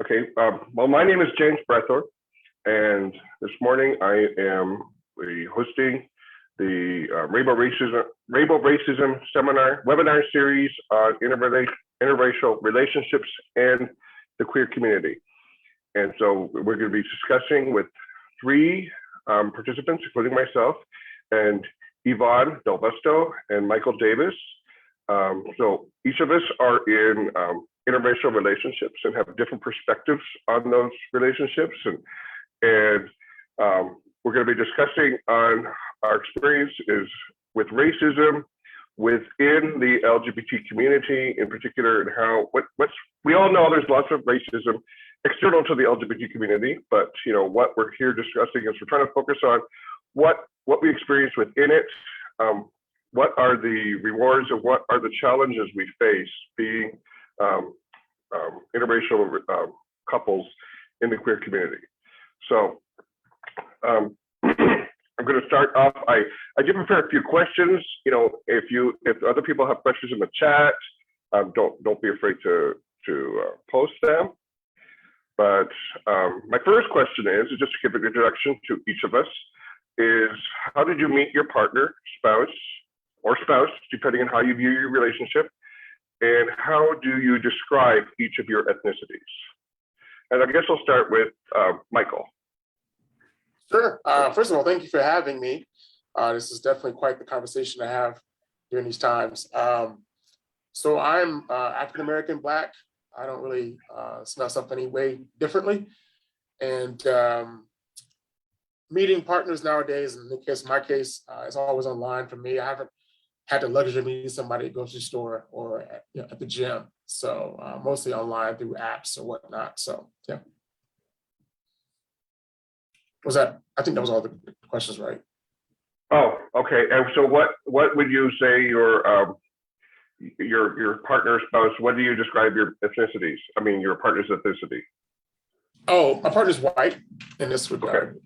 Okay, well, my name is James Brethour, and this morning I am hosting the Rainbow Racism Seminar Webinar Series on interracial relationships and the queer community. And so we're going to be discussing with three participants, including myself, and Yvonne Delvasto and Michael Davis. So each of us are in interracial relationships and have different perspectives on those relationships. And we're going to be discussing on our experiences with racism within the LGBT community in particular, and how we all know there's lots of racism external to the LGBT community, but what we're here discussing is we're trying to focus on what we experience within it, what are the rewards and what are the challenges we face being interracial couples in the queer community. So I'm going to start off. I did prepare a few questions. If other people have questions in the chat, don't be afraid to post them. But my first question is just to give an introduction to each of us, is how did you meet your partner, spouse, depending on how you view your relationship, and how do you describe each of your ethnicities? And I guess I'll start with Michael. Sure. First of all, thank you for having me. This is definitely quite the conversation to have during these times. So I'm African-American, Black. I don't really see myself any way differently. And meeting partners nowadays, in my case, it's always online for me. I haven't had the luxury of meeting somebody at the grocery store or at the gym. So mostly online through apps or whatnot. So yeah. I think that was all the questions, right? Oh, okay. And so what would you say your partner, spouse, what do you describe your ethnicities? I mean, your partner's ethnicity. Oh, my partner's white in this regard. Okay.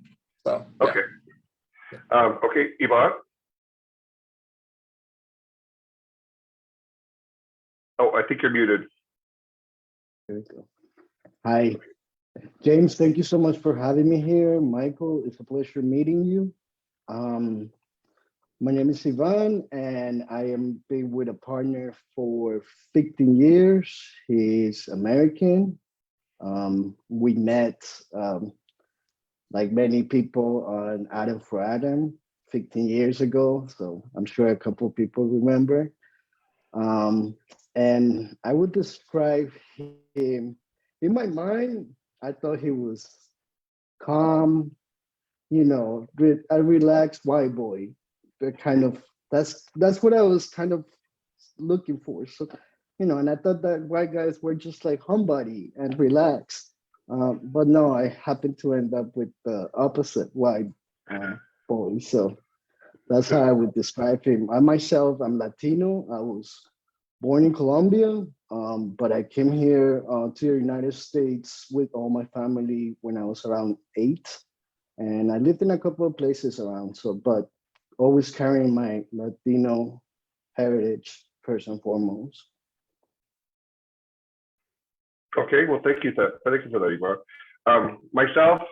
So, yeah. Okay. Okay, Yvonne? Oh, I think you're muted. There we go. Hi, James, thank you so much for having me here. Michael, it's a pleasure meeting you. My name is Ivan, and I am been with a partner for 15 years. He's American. We met, like many people, on Adam for Adam 15 years ago. So I'm sure a couple of people remember. And I would describe him, in my mind, I thought he was calm, a relaxed white boy. That's what I was kind of looking for. So, and I thought that white guys were just like homebody and relaxed. But no, I happened to end up with the opposite white boy. So that's how I would describe him. I'm Latino. I was born in Colombia, but I came here to the United States with all my family when I was around 8. And I lived in a couple of places around, but always carrying my Latino heritage first and foremost. Okay, well, thank you for that, Yvonne. Myself,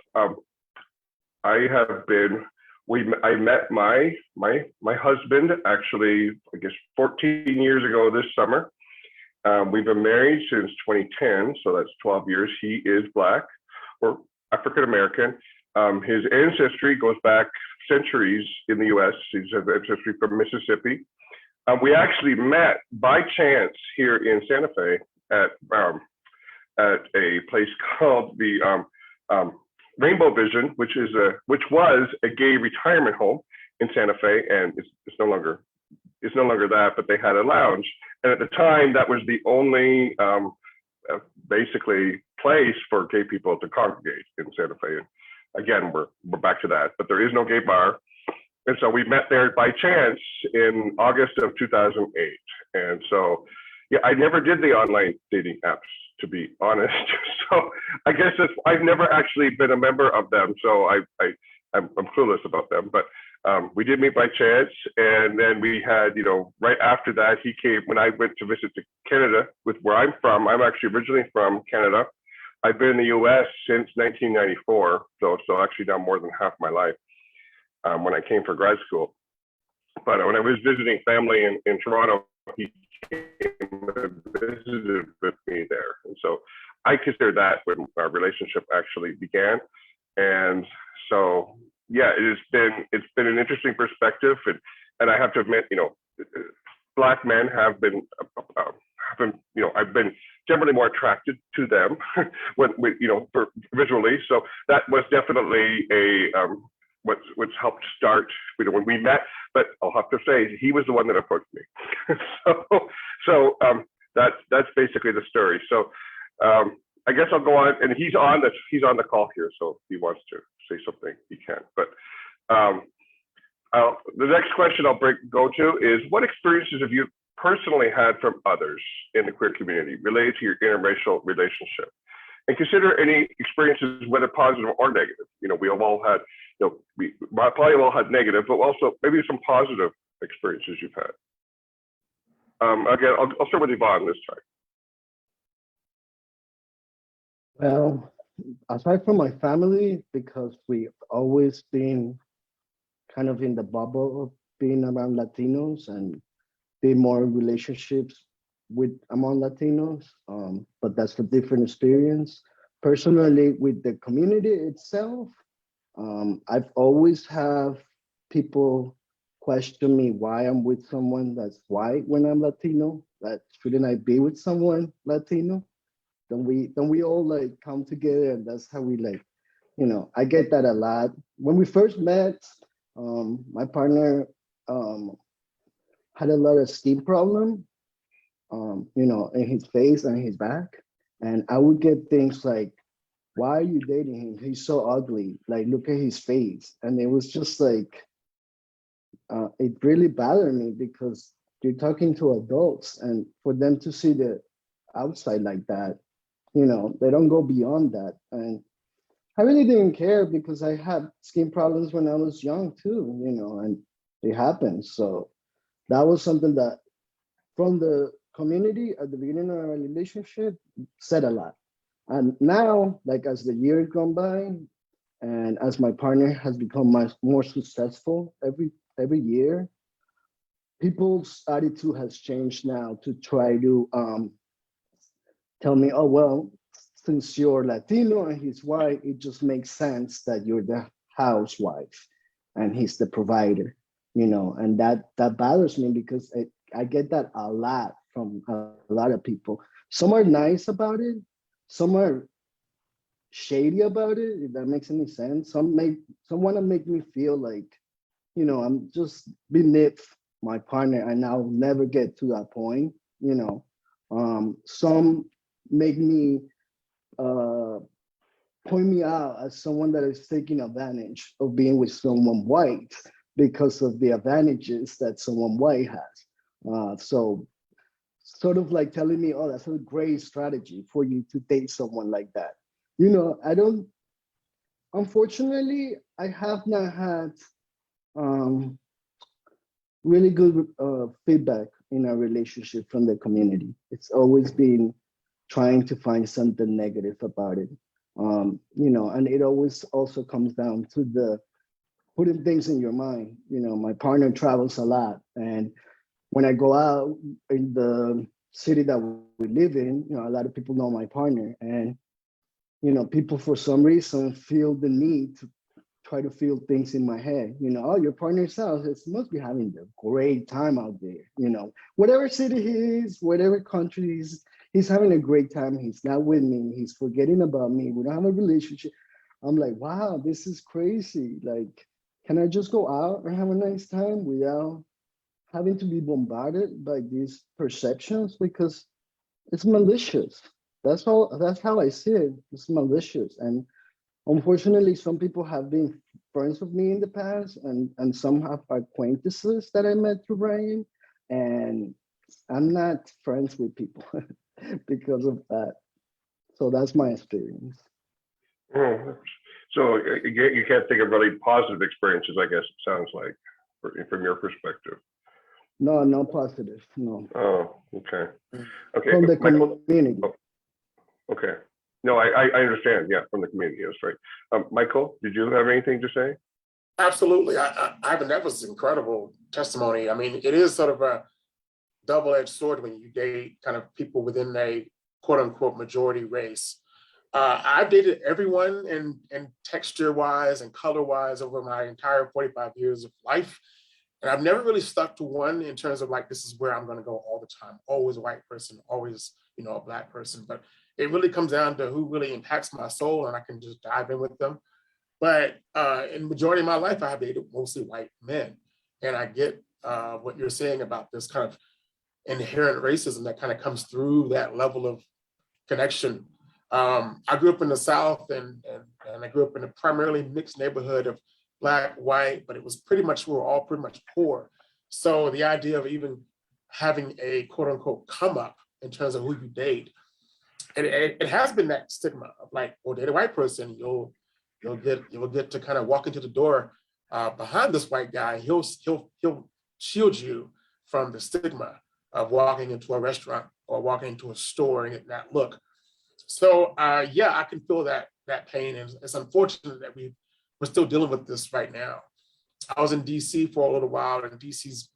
I met my husband actually, I guess 14 years ago this summer. We've been married since 2010, so that's 12 years. He is Black or African American. His ancestry goes back centuries in the US. He's an ancestry from Mississippi. We actually met by chance here in Santa Fe at a place called the Rainbow Vision, which was a gay retirement home in Santa Fe, and it's no longer that, but they had a lounge, and at the time that was the only basically place for gay people to congregate in Santa Fe. And again, we're back to that, but there is no gay bar, and so we met there by chance in August of 2008. And so yeah, I never did the online dating apps, to be honest. So I guess I've never actually been a member of them, so I'm clueless about them. But we did meet by chance, and then we had, right after that, he came when I went to visit to Canada with where I'm from. I'm actually originally from Canada. I've been in the U.S. since 1994, so actually now more than half my life when I came for grad school. But when I was visiting family in Toronto, he came and visited with me there. And so I consider that when our relationship actually began. And so, yeah, it's been an interesting perspective. And I have to admit, Black men have been, I've been generally more attracted to them visually. So that was definitely what's helped start, when we met. But I'll have to say, he was the one that approached me. so that's basically the story. So I guess I'll go on, and he's on the call here. So if he wants to say something, he can. But the next question I'll go to is, what experiences have you personally had from others in the queer community related to your interracial relationship? And consider any experiences, whether positive or negative. We have all had, we probably all had negative, but also maybe some positive experiences you've had. Again, I'll start with Yvonne this time. Well, aside from my family, because we've always been kind of in the bubble of being around Latinos and be more relationships among Latinos, but that's a different experience. Personally, with the community itself, I've always have people question me why I'm with someone that's white when I'm Latino. That shouldn't I be with someone Latino? Then we all like come together, and that's how we like, I get that a lot. When we first met, my partner had a lot of skin problem, in his face and his back. And I would get things like, why are you dating him? He's so ugly. Like, look at his face. And it was just like, it really bothered me, because you're talking to adults, and for them to see the outside like that, they don't go beyond that. And I really didn't care, because I had skin problems when I was young too, and it happened. So that was something that from the community at the beginning of our relationship said a lot. And now, like, as the years gone by, and as my partner has become much more successful every year, people's attitude has changed now to try to tell me, oh, well, since you're Latino and he's white, it just makes sense that you're the housewife and he's the provider, and that bothers me, because I get that a lot from a lot of people. Some are nice about it, some are shady about it, if that makes any sense. Some want to make me feel like, I'm just beneath my partner, and I'll never get to that point. Some make me point me out as someone that is taking advantage of being with someone white because of the advantages that someone white has. So sort of like telling me, oh, that's a great strategy for you to date someone like that. Unfortunately, I have not had really good feedback in our relationship from the community. It's always been trying to find something negative about it. And it always also comes down to the putting things in your mind. My partner travels a lot, and when I go out in the city that we live in, a lot of people know my partner, and people for some reason feel the need to try to feel things in my head. Oh, your partner's house, it must be having a great time out there. Whatever city he is, whatever country he's having a great time. He's not with me. He's forgetting about me. We don't have a relationship. I'm like, wow, this is crazy. Like, can I just go out and have a nice time without having to be bombarded by these perceptions? Because it's malicious. That's how I see it. It's malicious. And unfortunately, some people have been friends with me in the past, and some have acquaintances that I met through Brian. And I'm not friends with people because of that. So that's my experience. So you can't think of really positive experiences, I guess it sounds like, from your perspective. No positive, no. Oh, okay. Okay. From the community. Okay. No, I understand. Yeah, from the community, that's right. Michael, did you have anything to say? Absolutely. I that was incredible testimony. I mean, it is sort of a double-edged sword when you date kind of people within a quote unquote majority race. I've dated everyone in texture wise and color wise over my entire 45 years of life. And I've never really stuck to one in terms of like, this is where I'm going to go all the time. Always a white person, always, a black person. But it really comes down to who really impacts my soul, and I can just dive in with them. But in the majority of my life, I have dated mostly white men. And I get what you're saying about this kind of inherent racism that kind of comes through that level of connection. I grew up in the South, and I grew up in a primarily mixed neighborhood of Black, white, but it was pretty much, we were all pretty much poor. So the idea of even having a quote unquote come up in terms of who you date, and it has been that stigma of like, well, date a white person, you'll get to kind of walk into the door behind this white guy. He'll shield you from the stigma of walking into a restaurant or walking into a store and getting that look. So yeah, I can feel that pain, and it's unfortunate that we're still dealing with this right now. I was in DC for a little while, and DC's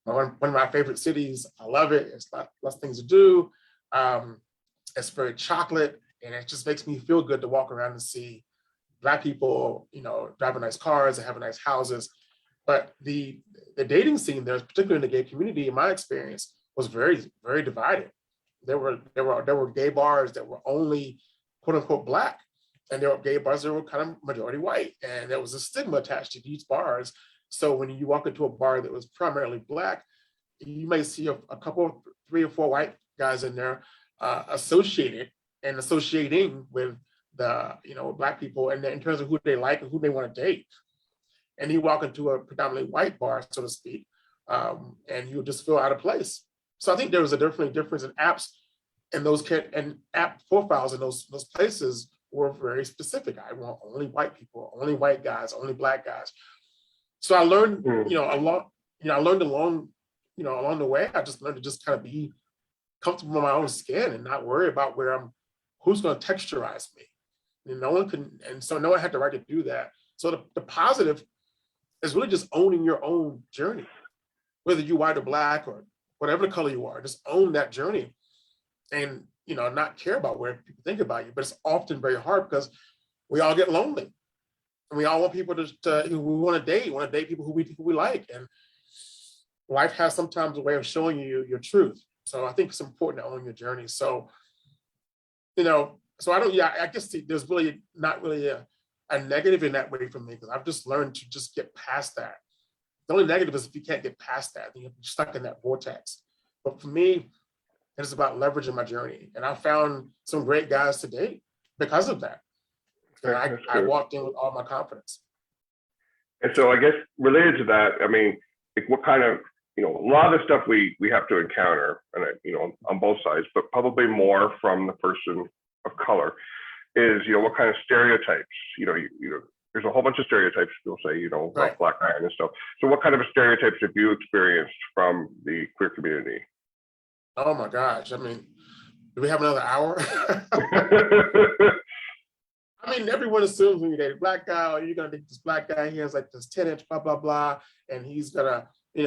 one of my favorite cities. I love it. It's lots of things to do. It's very chocolate, and it just makes me feel good to walk around and see Black people, driving nice cars and having nice houses. But the dating scene there, particularly in the gay community, in my experience, was very, very divided. There were gay bars that were only quote unquote Black, and there were gay bars that were kind of majority white, and there was a stigma attached to these bars. So when you walk into a bar that was primarily Black, you may see a couple, 3 or 4 white guys in there associating with the Black people, and in terms of who they like and who they want to date. And you walk into a predominantly white bar, so to speak, and you just feel out of place. So I think there was definitely difference in apps, and and app profiles in those places were very specific. I want only white people, only white guys, only Black guys. So I learned, a lot. I learned along the way. I just learned to just kind of be comfortable in my own skin and not worry about who's going to texturize me. And no one can, and so no one had the right to do that. So the positive is really just owning your own journey, whether you're white or Black or whatever the color you are. Just own that journey, and not care about where people think about you. But it's often very hard because we all get lonely, and we all want people who we want to date people who we like, and life has sometimes a way of showing you your truth. So I think it's important to own your journey. So so I guess there's really not really a negative in that way for me, because I've just learned to just get past that. The only negative is if you can't get past that, then you're stuck in that vortex. But for me, it's about leveraging my journey. And I found some great guys to date because of that. And I walked in with all my confidence. And so I guess related to that, I mean, like what kind of, a lot of the stuff we have to encounter, and on both sides, but probably more from the person of color, is what kind of stereotypes. There's a whole bunch of stereotypes. You'll say, about Right. Black man and stuff. So what kind of stereotypes have you experienced from the queer community? Oh my gosh. I mean, do we have another hour? I mean, everyone assumes when you date a Black guy, you're gonna date this Black guy. He has like this 10-inch, blah, blah, blah. And he's gonna, he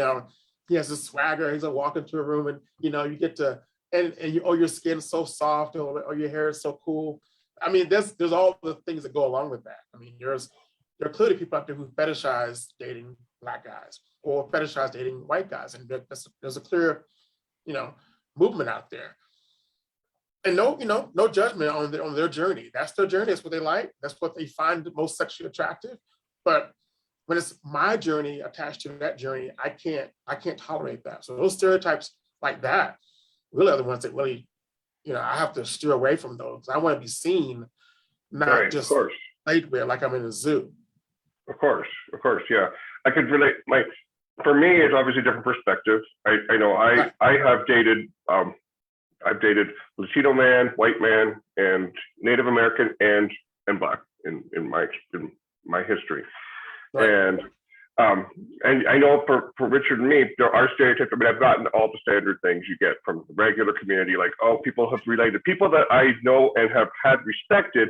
has this swagger. He's gonna walk into a room and, you get to, and your skin's so soft, or your hair is so cool. I mean, there's all the things that go along with that. I mean, there are clearly people out there who fetishize dating Black guys or fetishize dating white guys. And there's a clear, movement out there. And no judgment on their journey. That's their journey. That's what they like. That's what they find the most sexually attractive. But when it's my journey attached to that journey, I can't tolerate that. So those stereotypes like that really are the ones that really, I have to steer away from those. I want to be seen, not just played with like I'm in a zoo. Of course, yeah. I could relate. For me, it's obviously a different perspective. I know I have dated. I've dated Latino man, white man, and Native American and Black in my history. Right. And and I know for Richard and me, there are stereotypes. I mean, I've gotten all the standard things you get from the regular community, like, oh, people have related. People that I know and have had respected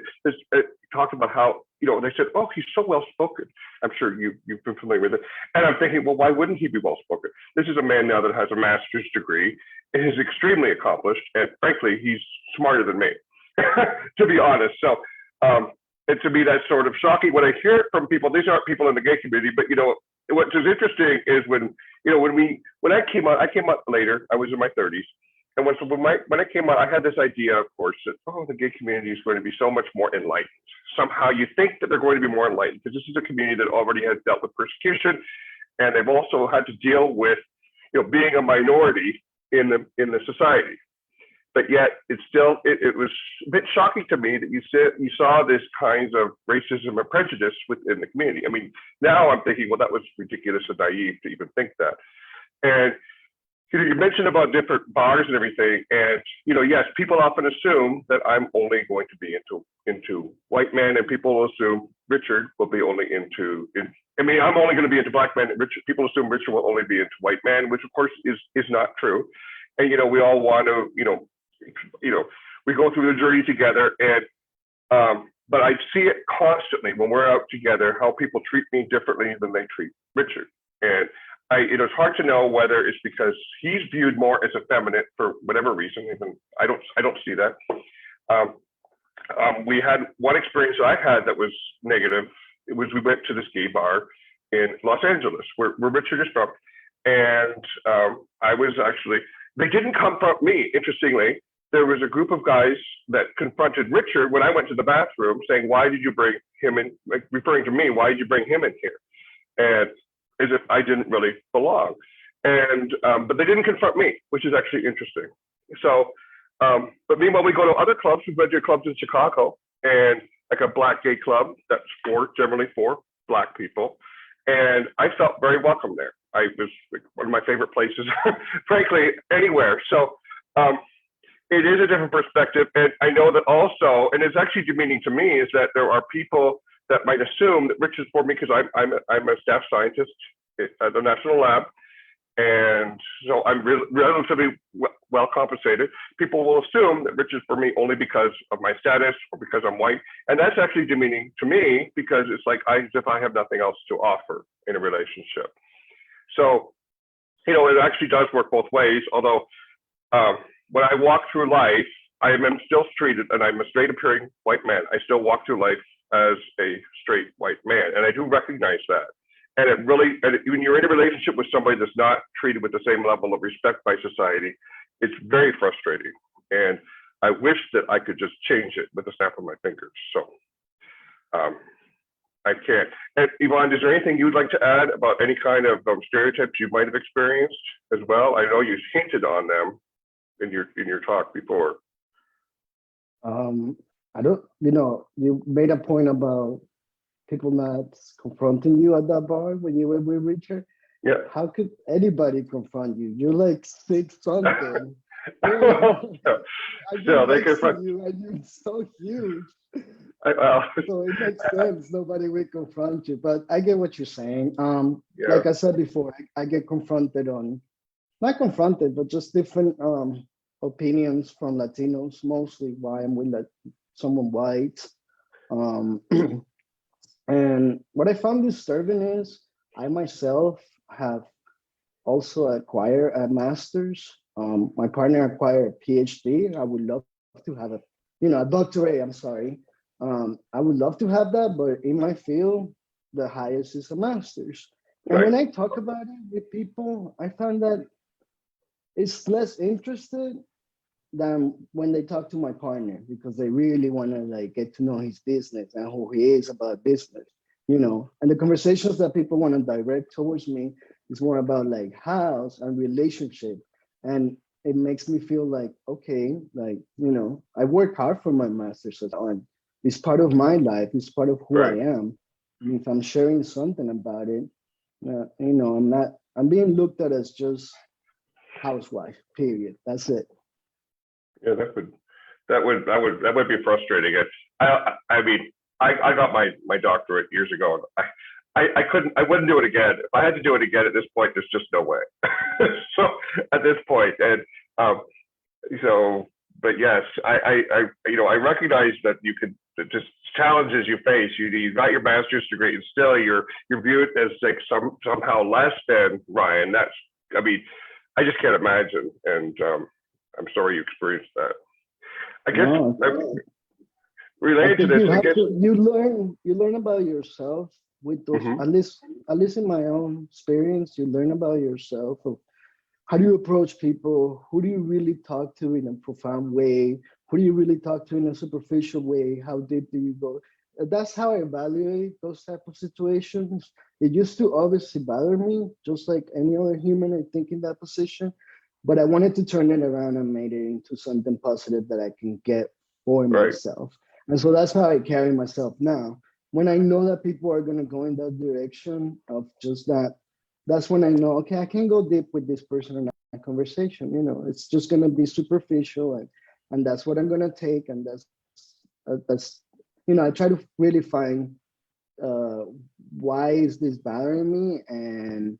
talked about how, they said, oh, he's so well spoken. I'm sure you've been familiar with it. And I'm thinking, well, why wouldn't he be well spoken? This is a man now that has a master's degree and is extremely accomplished. And frankly, he's smarter than me, to be honest. So, and to me, that's sort of shocking when I hear it from people. These aren't people in the gay community, but what is interesting is when I came out later. I was in my 30s, and when I came out, I had this idea, of course, that the gay community is going to be so much more enlightened. Somehow, you think that they're going to be more enlightened because this is a community that already has dealt with persecution, and they've also had to deal with being a minority in the society. But yet, it was a bit shocking to me that you saw this kinds of racism and prejudice within the community. I mean, now I'm thinking, well, that was ridiculous and naive to even think that. And you mentioned about different bars and everything, and yes, people often assume that I'm only going to be into white men, and people will assume Richard will be only I'm only going to be into black men. And people assume Richard will only be into white men, which of course is not true. And we all want to we go through the journey together, and but I see it constantly when we're out together, how people treat me differently than they treat Richard. And it's hard to know whether it's because he's viewed more as effeminate for whatever reason. Even I don't see that. We had one experience I had that was negative. It was we went to this gay bar in Los Angeles where Richard is from, and I was actually. They didn't confront me, interestingly. There was a group of guys that confronted Richard when I went to the bathroom saying, why did you bring him in, referring to me, why did you bring him in here? And as if I didn't really belong. And, but they didn't confront me, which is actually interesting. So, but meanwhile, we go to other clubs. We've been to clubs in Chicago, and like a black gay club that's generally for black people. And I felt very welcome there. I was one of my favorite places, frankly, anywhere. So it is a different perspective. And I know that also, and it's actually demeaning to me, is that there are people that might assume that Rich is for me because I'm a staff scientist at the National Lab. And so I'm relatively well compensated. People will assume that Rich is for me only because of my status or because I'm white. And that's actually demeaning to me because it's like as if I have nothing else to offer in a relationship. So, it actually does work both ways. Although when I walk through life, I am still treated, and I'm a straight appearing white man. I still walk through life as a straight white man. And I do recognize that. And when you're in a relationship with somebody that's not treated with the same level of respect by society, it's very frustrating. And I wish that I could just change it with a snap of my fingers. So I can't. And Yvonne, is there anything you'd like to add about any kind of stereotypes you might have experienced as well? I know you hinted on them in your talk before. I don't, you made a point about people not confronting you at that bar when you were with Richard. Yeah. How could anybody confront you? You're like 6 something. Still, they confront you, and you're so huge. Well, So it makes sense. Nobody will confront you. But I get what you're saying. Yeah. Like I said before, I get confronted not confronted, but just different opinions from Latinos, mostly why I'm with someone white. And what I found disturbing is I myself have also acquired a master's. My partner acquired a PhD. I would love to have a doctorate, I'm sorry. I would love to have that, but in my field, the highest is a master's. And when I talk about it with people, I find that it's less interested than when they talk to my partner, because they really want to get to know his business and who he is about business, and the conversations that people want to direct towards me is more about house and relationship. And it makes me feel okay, I work hard for my master's, and it's part of my life, it's part of who I am. And if I'm sharing something about it, I'm being looked at as just housewife, period. That's it. Yeah, that would be frustrating. I mean, I got my doctorate years ago. I wouldn't do it again. If I had to do it again at this point, there's just no way. So at this point, and so, but yes, I recognize that you could, just challenges you face. You got your master's degree, and still you're viewed as like somehow less than Ryan. That's, I mean, I just can't imagine, and I'm sorry you experienced that. I guess No, related to this, I guess you learn about yourself with those. Mhm. At least in my own experience, you learn about yourself of how do you approach people, who do you really talk to in a profound way, who do you really talk to in a superficial way, how deep do you go. That's how I evaluate those type of situations. It used to obviously bother me, just like any other human, I think, in that position, but I wanted to turn it around and made it into something positive that I can get for right, myself. And so that's how I carry myself now. When I know that people are going to go in that direction of just that, that's when I know, okay, I can go deep with this person in a conversation. You know, it's just going to be superficial, and that's what I'm going to take. And that's, you know, I try to really find why is this bothering me, and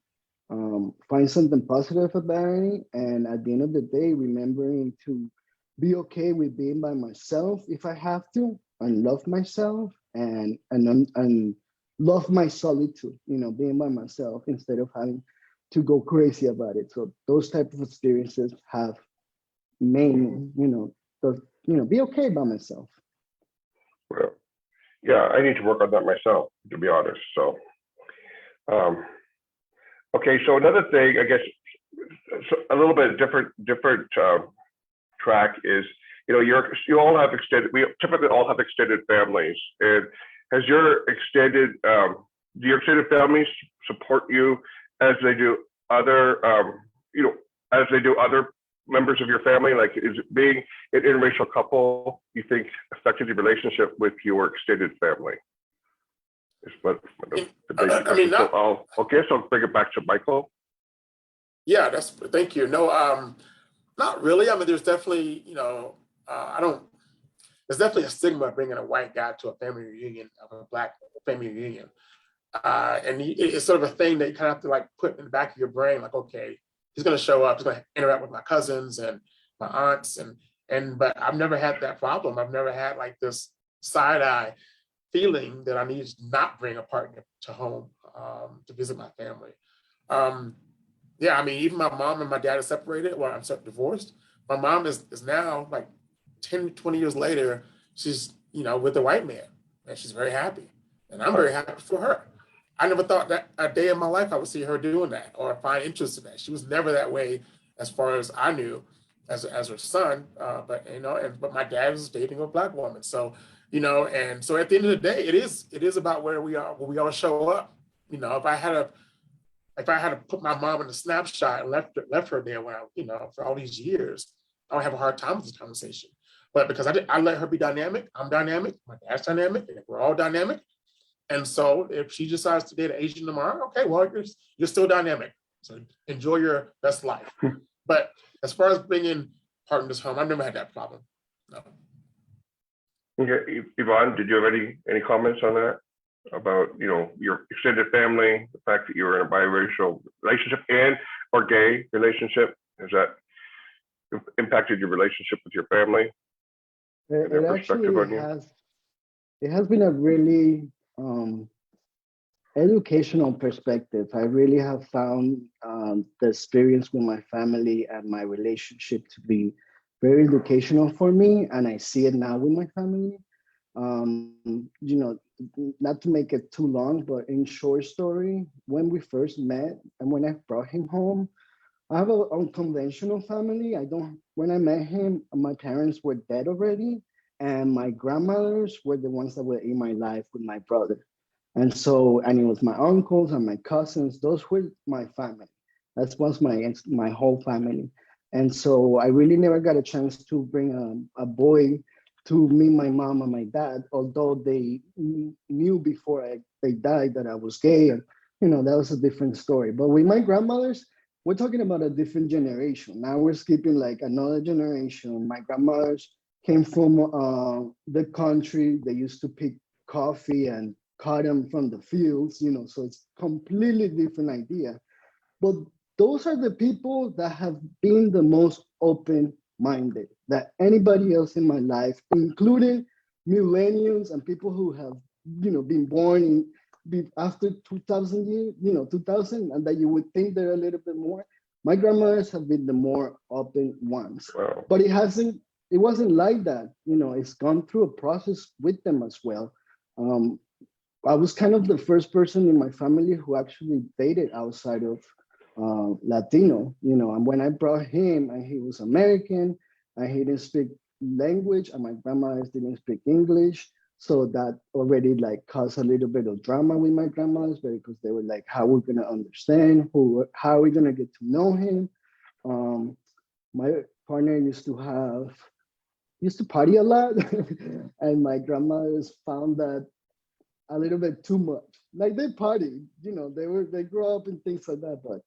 find something positive about it. And at the end of the day, remembering to be okay with being by myself if I have to, and love myself, and love my solitude, you know, being by myself instead of having to go crazy about it. So those type of experiences have made me, be okay by myself. well, yeah, I need to work on that myself, to be honest. So, okay, so another thing, I guess, a little bit different track is, you all have extended. We typically all have extended families, and has your extended do your extended families support you as they do other as they do other members of your family? Like, is it being an interracial couple, you think, affected your relationship with your extended family? Is what the basic question. So I'll bring it back to Michael. Yeah, thank you. No, not really. I mean, there's definitely, there's definitely a stigma bringing a white guy to a family reunion, of a Black family reunion. And it's sort of a thing that you kind of have to like put in the back of your brain, like, okay, he's going to show up, he's going to interact with my cousins and my aunts, but I've never had that problem. I've never had like this side eye feeling that I need to not bring a partner to home to visit my family. Yeah, I mean, even my mom and my dad are separated. Well, I'm divorced. My mom is now like 10, 20 years later, she's, with a white man, and she's very happy. And I'm very happy for her. I never thought that a day in my life I would see her doing that or find interest in that. She was never that way, as far as I knew, as her son. But my dad was dating a Black woman. So, and so at the end of the day, it is about where we all show up. If I had to put my mom in a snapshot and left her there for all these years, I would have a hard time with this conversation. But because I let her be dynamic, I'm dynamic, my dad's dynamic, and we're all dynamic. And so if she decides to date an Asian tomorrow, okay, well, you're still dynamic. So enjoy your best life. But as far as bringing partners home, I've never had that problem. No. Okay, Yvonne, did you have any comments on that? About your extended family, the fact that you were in a biracial relationship or gay relationship, has that impacted your relationship with your family? It actually has. It has been a really educational perspective. I really have found the experience with my family and my relationship to be very educational for me, and I see it now with my family. Not to make it too long, but in short story, when we first met and when I brought him home, I have an unconventional family. When I met him, my parents were dead already, and my grandmothers were the ones that were in my life with my brother. And it was my uncles and my cousins, those were my family. That was my whole family. And so I really never got a chance to bring a boy to meet my mom and my dad, although they knew before they died that I was gay. And, that was a different story. But with my grandmothers, we're talking about a different generation. Now we're skipping like another generation. My grandmothers came from the country. They used to pick coffee and cotton from the fields, so it's completely different idea. But those are the people that have been the most open-minded that anybody else in my life, including millennials and people who have, been born after 2000 years, 2000, and that you would think they're a little bit more. My grandmothers have been the more open ones. Wow. But it wasn't like that. It's gone through a process with them as well. I was kind of the first person in my family who actually dated outside of Latino, and when I brought him, and he was American, and he didn't speak language, and my grandmothers didn't speak English. So that already like caused a little bit of drama with my grandmothers, because they were like, how we're gonna understand, how are we gonna get to know him? My partner used to party a lot, and my grandmothers found that a little bit too much. Like they party, they grew up in things like that, but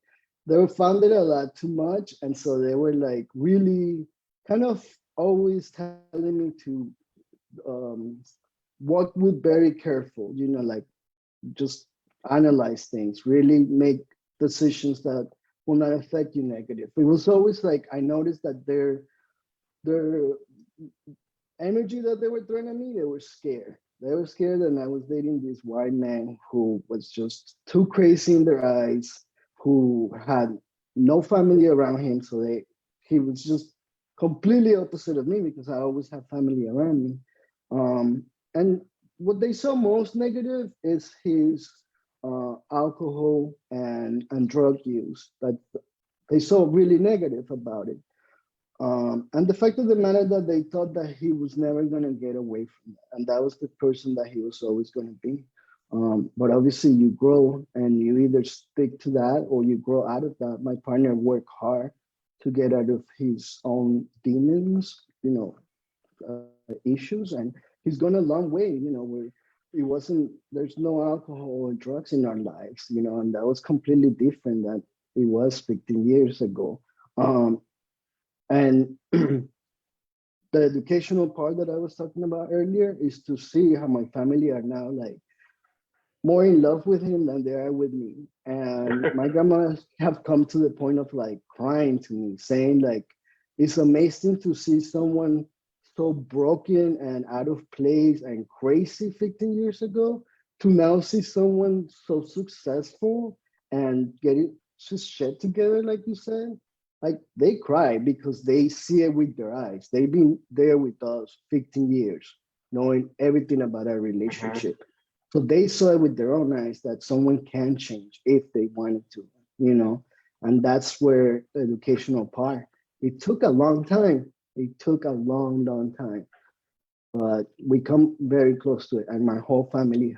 they were found it a lot too much. And so they were like really kind of always telling me to walk with very careful, like just analyze things, really make decisions that will not affect you negative. It was always like, I noticed that their energy that they were throwing at me, they were scared. They were scared, and I was dating this white man who was just too crazy in their eyes, who had no family around him. So he was just completely opposite of me, because I always have family around me. And what they saw most negative is his alcohol and drug use. That they saw really negative about it. And the fact of the matter that they thought that he was never going to get away from that. And that was the person that he was always going to be. But obviously you grow, and you either stick to that or you grow out of that. My partner worked hard to get out of his own demons, issues, and he's gone a long way, where there's no alcohol or drugs in our lives, and that was completely different than it was 15 years ago. And the educational part that I was talking about earlier is to see how my family are now like more in love with him than they are with me. And my grandma have come to the point of like crying to me, saying like, it's amazing to see someone so broken and out of place and crazy 15 years ago, to now see someone so successful and getting his shit together, like you said. Like they cry because they see it with their eyes. They've been there with us 15 years, knowing everything about our relationship. So they saw it with their own eyes that someone can change if they wanted to, and that's where the educational part, it took a long time. It took a long, long time, but we come very close to it. And my whole family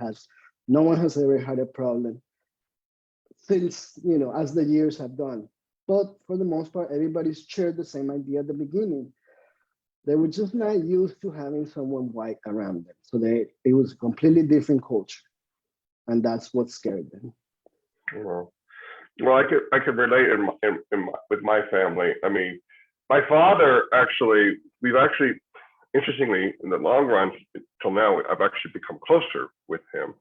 no one has ever had a problem since, as the years have gone. But for the most part, everybody's shared the same idea at the beginning. They were just not used to having someone white around them. So it was a completely different culture. And that's what scared them. Well, I could relate with my family. I mean, my father we've actually, interestingly, in the long run, till now, I've actually become closer with him.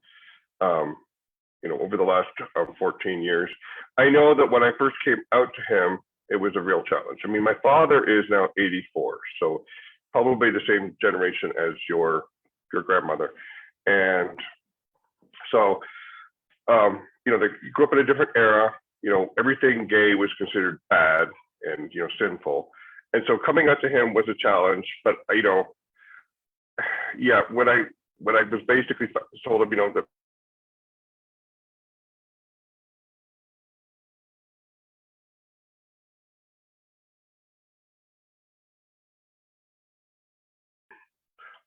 Over the last 14 years. I know that when I first came out to him, it was a real challenge. I mean, my father is now 84, so probably the same generation as your grandmother. And so, they grew up in a different era. Everything gay was considered bad and, sinful. And so coming out to him was a challenge, but, when I was basically told him, that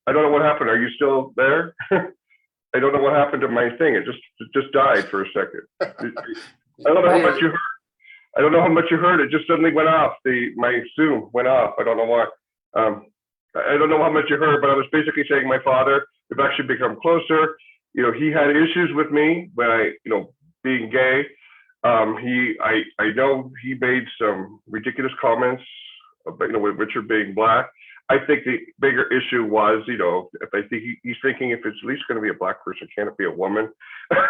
I don't know what happened. Are you still there? I don't know what happened to my thing. It just died for a second. I don't know how much you heard. I don't know how much you heard. It just suddenly went off. My Zoom went off. I don't know why. I don't know how much you heard, but I was basically saying my father, we've actually become closer. He had issues with me when being gay. I know he made some ridiculous comments about, with Richard being black. I think the bigger issue was, if I think he's thinking if it's at least going to be a black person, can it be a woman?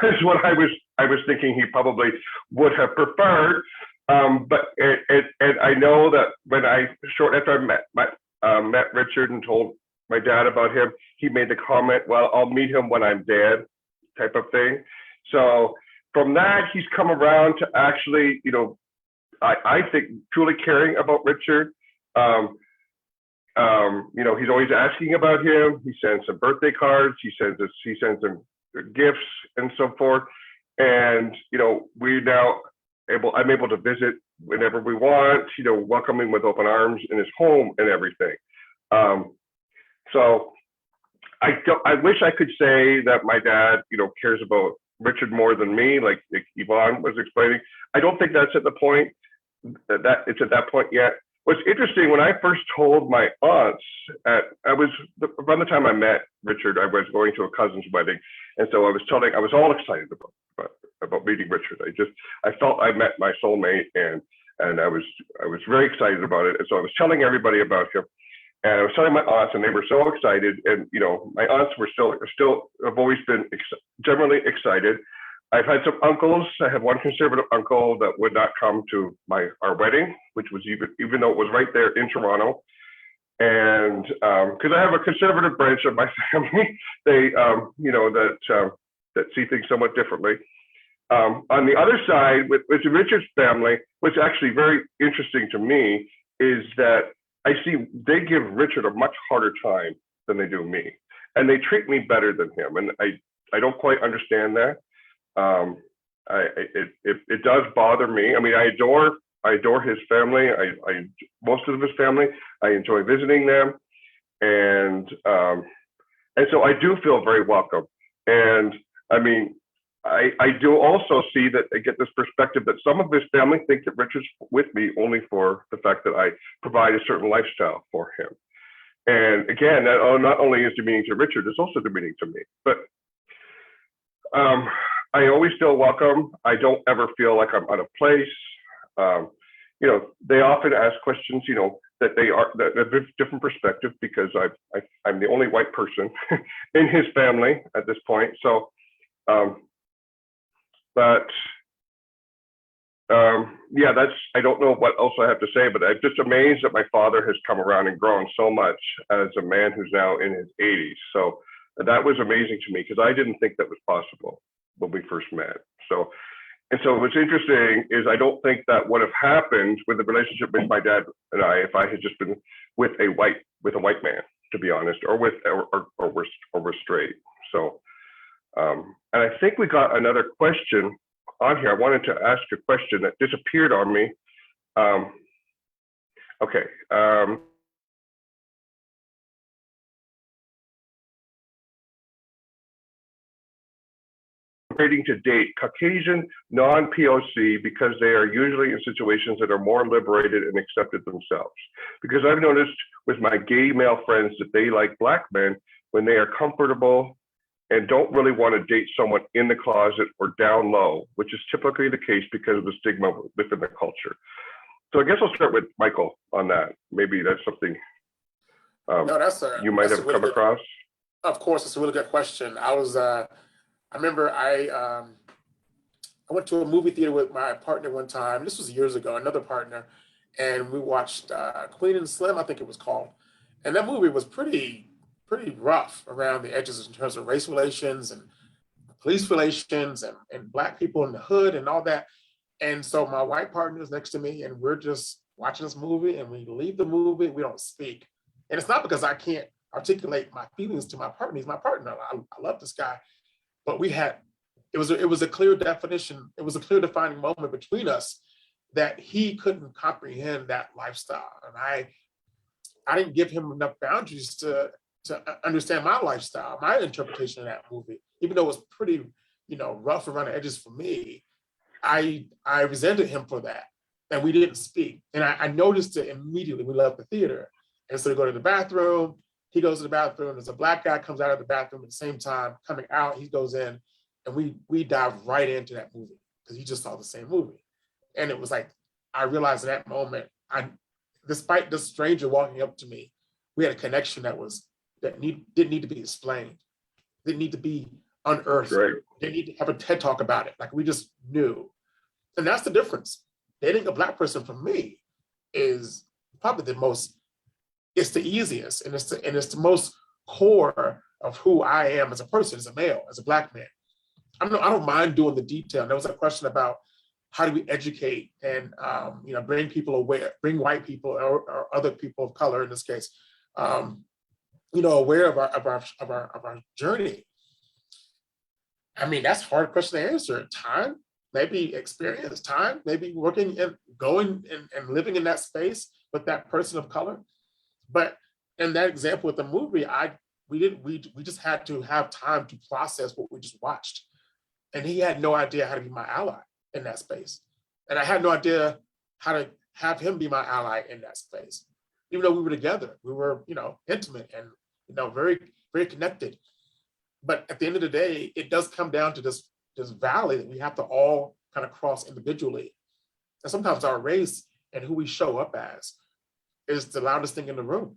Is what I was thinking he probably would have preferred. But I know that when shortly after I met Richard and told my dad about him, he made the comment, "Well, I'll meet him when I'm dead," type of thing. So from that, he's come around to actually, I think truly caring about Richard. He's always asking about him. He sends some birthday cards. He sends him gifts and so forth. And I'm able to visit whenever we want. Welcome him with open arms in his home and everything. So I wish I could say that my dad, cares about Richard more than me, like Yvonne was explaining. I don't think that's at the point that it's at that point yet. What's interesting, when I first told my aunts, around the time I met Richard, I was going to a cousin's wedding, and so I was all excited about meeting Richard. I felt I met my soulmate, and I was very excited about it, and so I was telling everybody about him, and I was telling my aunts, and they were so excited, and my aunts were still have always been generally excited. I've had some uncles. I had one conservative uncle that would not come to our wedding, which was even though it was right there in Toronto. And because I have a conservative branch of my family, they that see things somewhat differently. On the other side, with Richard's family, what's actually very interesting to me is that I see they give Richard a much harder time than they do me, and they treat me better than him, and I don't quite understand that. It does bother me. I mean, I adore his family. I most of his family. I enjoy visiting them, and so I do feel very welcome. And I mean, I do also see that I get this perspective that some of his family think that Richard's with me only for the fact that I provide a certain lifestyle for him. And again, that not only is demeaning to Richard, it's also demeaning to me. But I always feel welcome. I don't ever feel like I'm out of place. They often ask questions, that have a different perspective because I'm the only white person in his family at this point. So, I don't know what else I have to say, but I'm just amazed that my father has come around and grown so much as a man who's now in his 80s. So that was amazing to me because I didn't think that was possible when we first met. So what's interesting is I don't think that would have happened with the relationship with my dad and I if I had just been with a white man, to be honest, or we're straight. So, and I think we got another question on here. I wanted to ask a question that disappeared on me. Okay. To date Caucasian non-POC because they are usually in situations that are more liberated and accepted themselves. Because I've noticed with my gay male friends that they like black men when they are comfortable and don't really want to date someone in the closet or down low, which is typically the case because of the stigma within the culture. So I guess I'll start with Michael on that. Maybe that's something you might have come across. Of course, it's a really good question. I remember I went to a movie theater with my partner one time. This was years ago, another partner, and we watched Queen and Slim, I think it was called. And that movie was pretty rough around the edges in terms of race relations and police relations and black people in the hood and all that. And so my white partner is next to me and we're just watching this movie, and we leave the movie, we don't speak. And it's not because I can't articulate my feelings to my partner. He's my partner. I love this guy. But it was a clear definition. It was a clear defining moment between us that he couldn't comprehend that lifestyle. And I didn't give him enough boundaries to understand my lifestyle, my interpretation of that movie, even though it was pretty, rough around the edges for me. I resented him for that. And we didn't speak. And I noticed it immediately. We left the theater. And so we go to the bathroom. He goes to the bathroom. There's a black guy comes out of the bathroom at the same time, coming out, he goes in, and we dive right into that movie because he just saw the same movie. And it was like, I realized in that moment, despite this stranger walking up to me, we had a connection that didn't need to be explained, didn't need to be unearthed, Right. didn't need to have a TED talk about it. Like we just knew. And that's the difference. Dating a Black person for me is probably it's the easiest, and it's the most core of who I am as a person, as a male, as a Black man. I don't mind doing the detail. There was a question about how do we educate and bring people aware, bring white people or other people of color in this case, aware of our journey. I mean, that's a hard question to answer. Time, maybe experience, time, maybe working and going and living in that space with that person of color. But in that example with the movie, we just had to have time to process what we just watched. And he had no idea how to be my ally in that space. And I had no idea how to have him be my ally in that space. Even though we were together, we were, intimate and, very, very connected. But at the end of the day, it does come down to this valley that we have to all kind of cross individually. And sometimes our race and who we show up as is the loudest thing in the room.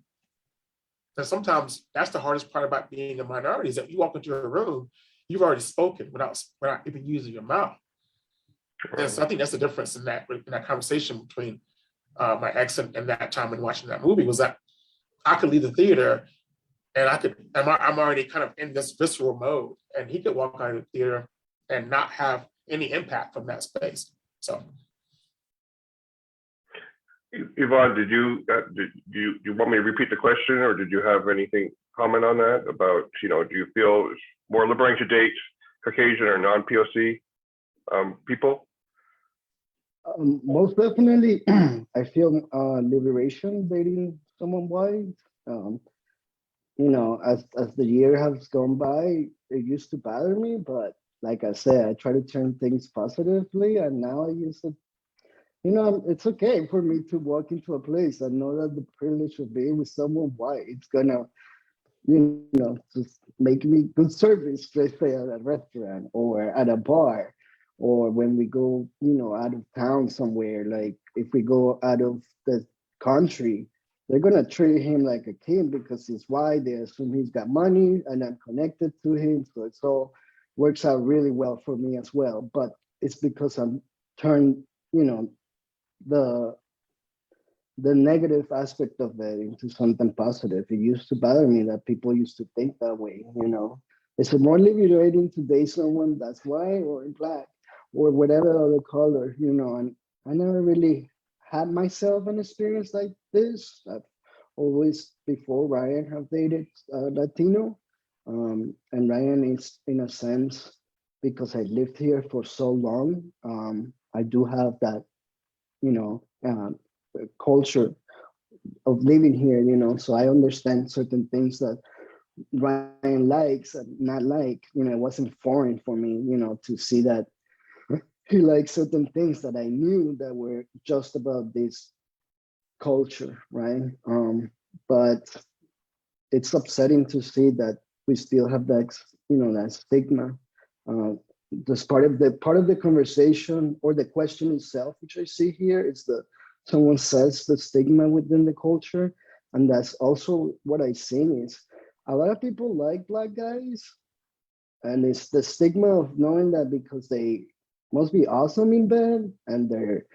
And sometimes that's the hardest part about being a minority, is that you walk into a room, you've already spoken without even using your mouth. And so I think that's the difference in that conversation between my ex and that time when watching that movie, was that I could leave the theater and I'm already kind of in this visceral mode, and he could walk out of the theater and not have any impact from that space. So, Yvonne, did you want me to repeat the question, or did you have anything comment on that about, do you feel it's more liberating to date Caucasian or non-POC people? Most definitely, I feel liberation dating someone white. As the year has gone by, it used to bother me, but like I said, I try to turn things positively, and now I use it. It's okay for me to walk into a place and know that the privilege of being with someone white, it's gonna, just make me good service, let's say at a restaurant or at a bar, or when we go, out of town somewhere, like if we go out of the country, they're gonna treat him like a king because he's white. They assume he's got money and I'm connected to him. So it all works out really well for me as well. But it's because I'm turned, the negative aspect of it into something positive. It used to bother me that people used to think that way, It's more liberating to date someone that's white or Black or whatever other color, and I never really had myself an experience like this. I've always, before Ryan, have dated Latino. And Ryan is, in a sense, because I lived here for so long, I do have that, culture of living here, so I understand certain things that Ryan likes and not like. It wasn't foreign for me, to see that he likes certain things that I knew that were just about this culture, right? But it's upsetting to see that we still have that, that stigma. This part of the conversation or the question itself, which I see here, is someone says the stigma within the culture, and that's also what I seen is a lot of people like Black guys, and it's the stigma of knowing that because they must be awesome in bed and they're,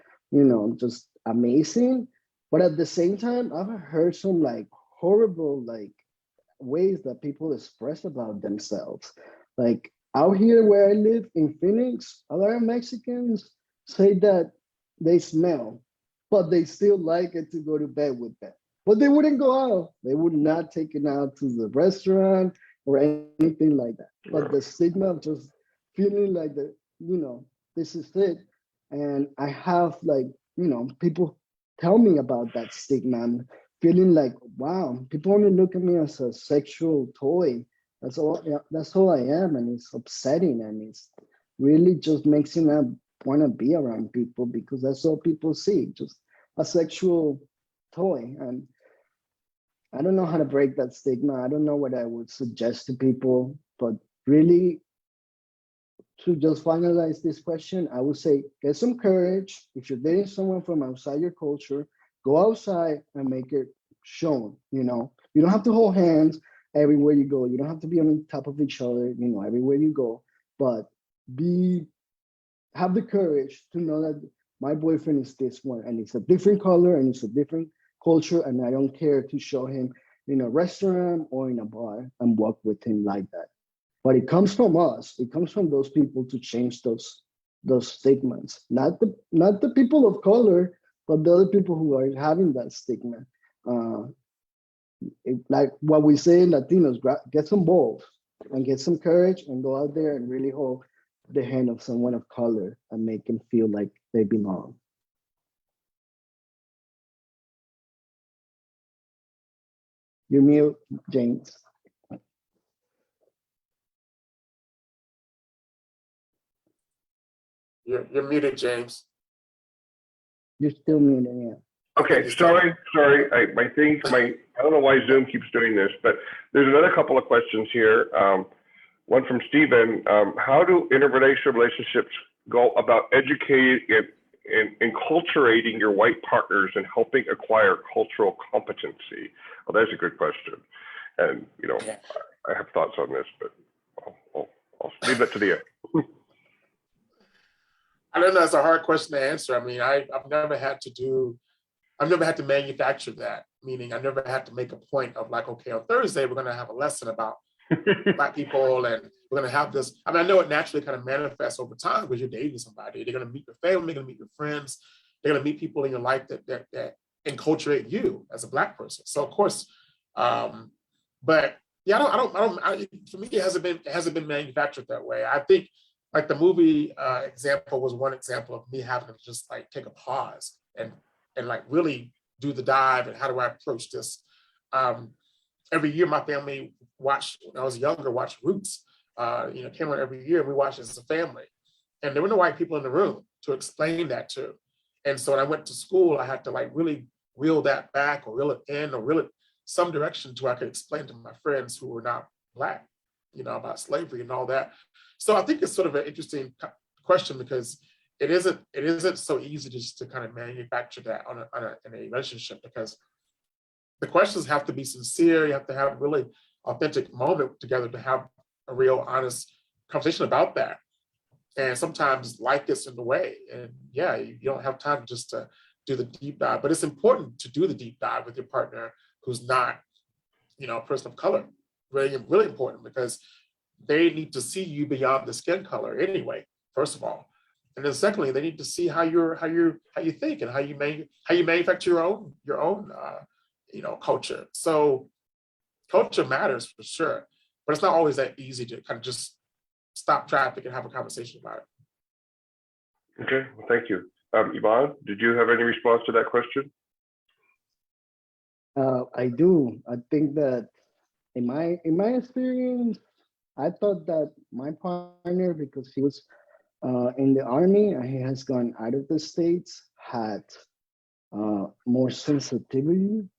just amazing. But at the same time, I've heard some like horrible ways that people express about themselves. Like out here where I live in Phoenix, a lot of Mexicans say that they smell, but they still like it to go to bed with them. But they wouldn't go out. They would not take it out to the restaurant or anything like that. But the stigma of just feeling like this is it. And I have people tell me about that stigma. I'm feeling like, wow, people only look at me as a sexual toy. That's all I am. And it's upsetting. And it's really just makes me not want to be around people because that's all people see, just a sexual toy. And I don't know how to break that stigma. I don't know what I would suggest to people, but really, to just finalize this question, I would say, get some courage. If you're dating someone from outside your culture, go outside and make it shown, You don't have to hold hands everywhere you go. You don't have to be on top of each other, you know, everywhere you go. But have the courage to know that my boyfriend is this one, and it's a different color, and it's a different culture, and I don't care to show him in a restaurant or in a bar and walk with him like that. But it comes from us. It comes from those people to change those stigmas, not the people of color, but the other people who are having that stigma. Like what we say in Latinos, get some balls and get some courage and go out there and really hold the hand of someone of color and make them feel like they belong. You're mute, James. You're muted, James. You're still muted, yeah. Okay, sorry. I don't know why Zoom keeps doing this, but there's another couple of questions here. One from Stephen. How do interracial relationships go about educating and enculturating your white partners and helping acquire cultural competency? Well, that's a good question. And, you know, I have thoughts on this, but I'll leave that to the end. I don't know, it's a hard question to answer. I mean, I've never had to manufacture that, meaning I never had to make a point of like, okay, on Thursday, we're going to have a lesson about Black people, and we're going to have this. I mean, I know it naturally kind of manifests over time because you're dating somebody. They're going to meet your family, they're going to meet your friends, they're going to meet people in your life that enculturate you as a Black person. So of course, but yeah, for me, it hasn't been manufactured that way. I think like the movie example was one example of me having to just like take a pause and like really do the dive and how do I approach this. Every year, my family watched, when I was younger, watched Roots. Came on every year. We watched as a family. And there were no white people in the room to explain that to. And so when I went to school, I had to like really reel that back or reel it in or reel it some direction to where I could explain to my friends who were not Black, about slavery and all that. So I think it's sort of an interesting question because it isn't so easy just to kind of manufacture that in a relationship, because the questions have to be sincere. You have to have a really authentic moment together to have a real honest conversation about that. And sometimes life gets in the way, and yeah, you don't have time just to do the deep dive, but it's important to do the deep dive with your partner who's not, a person of color. Really, really important, because they need to see you beyond the skin color anyway, first of all. And then secondly, they need to see how you think and how you manufacture your own culture. So culture matters for sure, but it's not always that easy to kind of just stop traffic and have a conversation about it. Okay, well, thank you. Yvonne, did you have any response to that question? I do. I think that in my experience, I thought that my partner, because he was in the army and he has gone out of the States, had more sensitivity,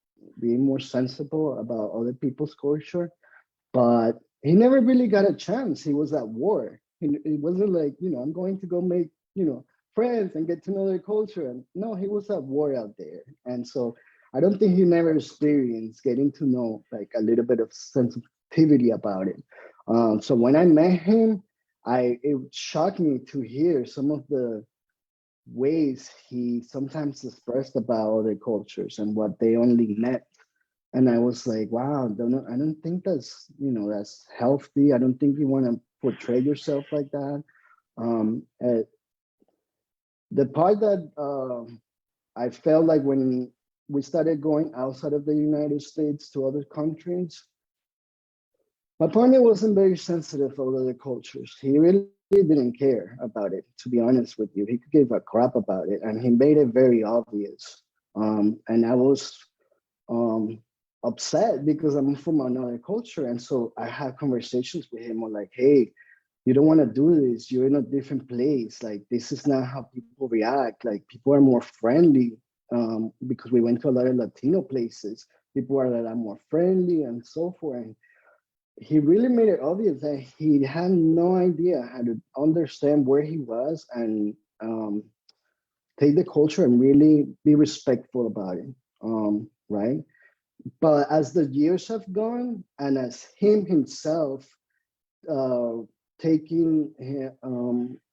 being more sensible about other people's culture, but he never really got a chance. He was at war. It wasn't like, I'm going to go make, friends and get to know their culture. And no, he was at war out there. And so I don't think he never experienced getting to know like a little bit of sensitivity about it. So when I met him, it shocked me to hear some of the ways he sometimes expressed about other cultures and what they only met. And I was like, wow, I don't think that's, that's healthy. I don't think you want to portray yourself like that. The part that I felt like when we started going outside of the United States to other countries, my partner wasn't very sensitive of other cultures. He really didn't care about it, to be honest with you. He could give a crap about it, and he made it very obvious. And I was upset because I'm from another culture. And so I had conversations with him on like, hey, you don't want to do this. You're in a different place. Like, this is not how people react. Like, people are more friendly because we went to a lot of Latino places. People are a lot more friendly and so forth. And he really made it obvious that he had no idea how to understand where he was and take the culture and really be respectful about it, right? But as the years have gone, and as him himself taking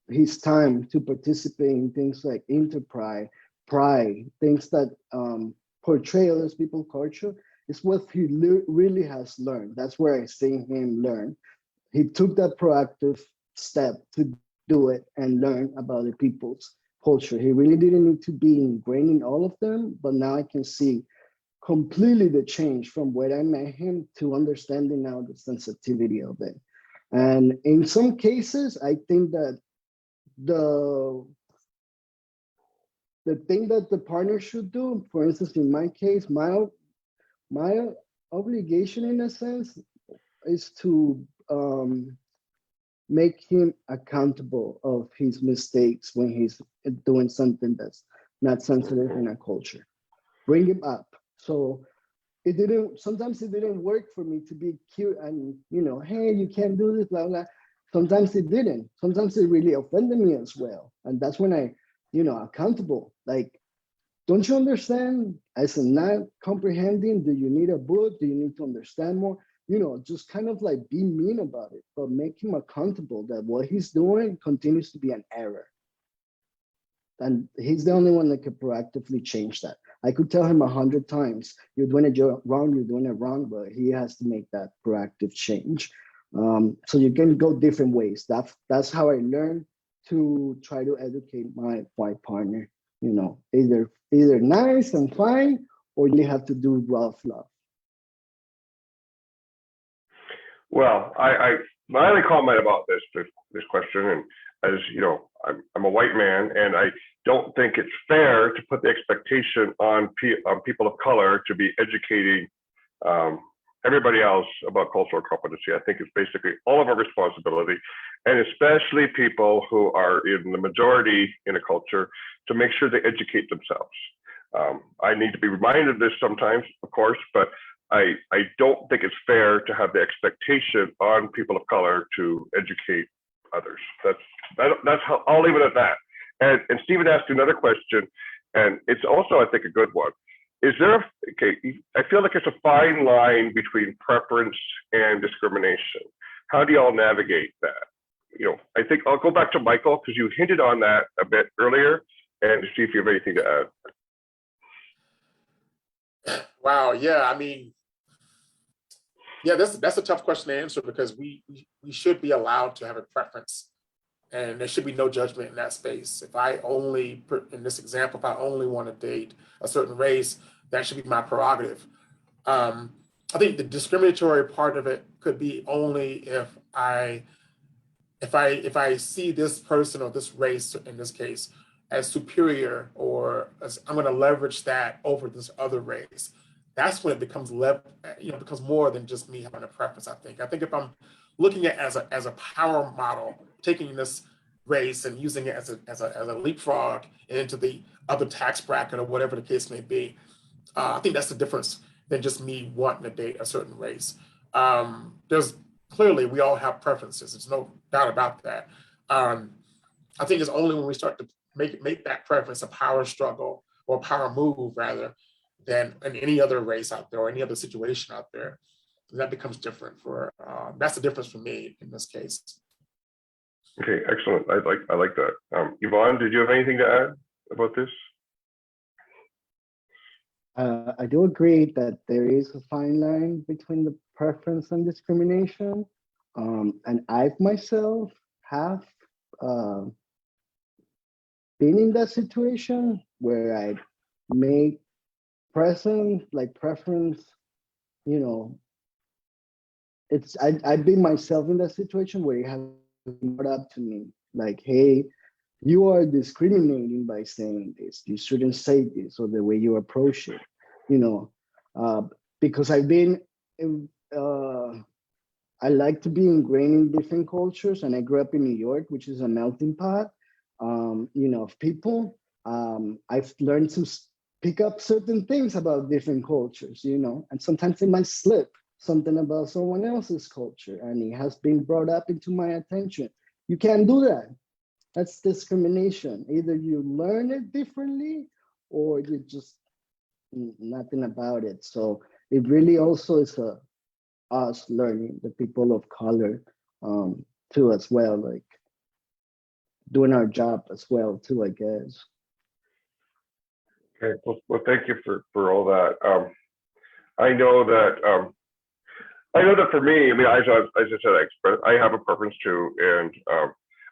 his time to participate in things like InterPride, Pride, things that portray other people's culture, is what he really has learned. That's where I see him learn. He took that proactive step to do it and learn about the people's culture. He really didn't need to be ingrained in all of them, but now I can see completely the change from when I met him to understanding now the sensitivity of it. And in some cases, I think that the thing that the partner should do, for instance, in my case, my obligation in a sense is to make him accountable of his mistakes when he's doing something that's not sensitive in our culture. Bring him up. So sometimes it didn't work for me to be cute and, hey, you can't do this, blah, blah. Sometimes it didn't. Sometimes it really offended me as well. And that's when I, accountable. Like, don't you understand? As a not comprehending, do you need a book? Do you need to understand more? Just kind of like be mean about it, but make him accountable that what he's doing continues to be an error. And he's the only one that could proactively change that. I could tell him 100 times, you're doing it wrong, but he has to make that proactive change. So you can go different ways. That's how I learned to try to educate my white partner. Either nice and fine, or you have to do rough love. Well, my only comment about this question, and as you know, I'm a white man, and I don't think it's fair to put the expectation on people of color to be educating everybody else about cultural competency. I think it's basically all of our responsibility, and especially people who are in the majority in a culture, to make sure they educate themselves. I need to be reminded of this sometimes, of course, but I don't think it's fair to have the expectation on people of color to educate others. That's how I'll leave it at that. And Stephen asked another question, and it's also, I think, a good one. Is there I feel like it's a fine line between preference and discrimination. How do y'all navigate that? I think I'll go back to Michael, because you hinted on that a bit earlier, and to see if you have anything to add. Wow, yeah, I mean, yeah, that's a tough question to answer, because we should be allowed to have a preference, and there should be no judgment in that space. If I only, in this example, if I only want to date a certain race, that should be my prerogative. I think the discriminatory part of it could be only if I see this person or this race in this case as superior, or as I'm going to leverage that over this other race. That's when it becomes becomes more than just me having a preference. I think if I'm looking at it as a power model, taking this race and using it as a leapfrog into the other tax bracket or whatever the case may be, I think that's the difference than just me wanting to date a certain race. There's clearly, we all have preferences. There's no doubt about that. I think it's only when we start to make that preference a power struggle, or a power move rather, than in any other race out there or any other situation out there, that becomes different. That's the difference for me in this case. Okay, excellent. I like that. Yvonne, did you have anything to add about this? I do agree that there is a fine line between the preference and discrimination. And I myself have been in that situation where I make preference, I've been myself in that situation where it has been brought up to me, like, hey, you are discriminating by saying this. You shouldn't say this, or the way you approach it, because I've been, I like to be ingrained in different cultures, and I grew up in New York, which is a melting pot, of people. I've learned to pick up certain things about different cultures, and sometimes it might slip something about someone else's culture, and it has been brought up into my attention. You can't do that. That's discrimination. Either you learn it differently, or you just nothing about it. So it really also is us learning, the people of color, too, as well, like doing our job as well too, I guess. Okay, well, thank you for all that. I know that for me, I mean, as I said, I have a preference too, and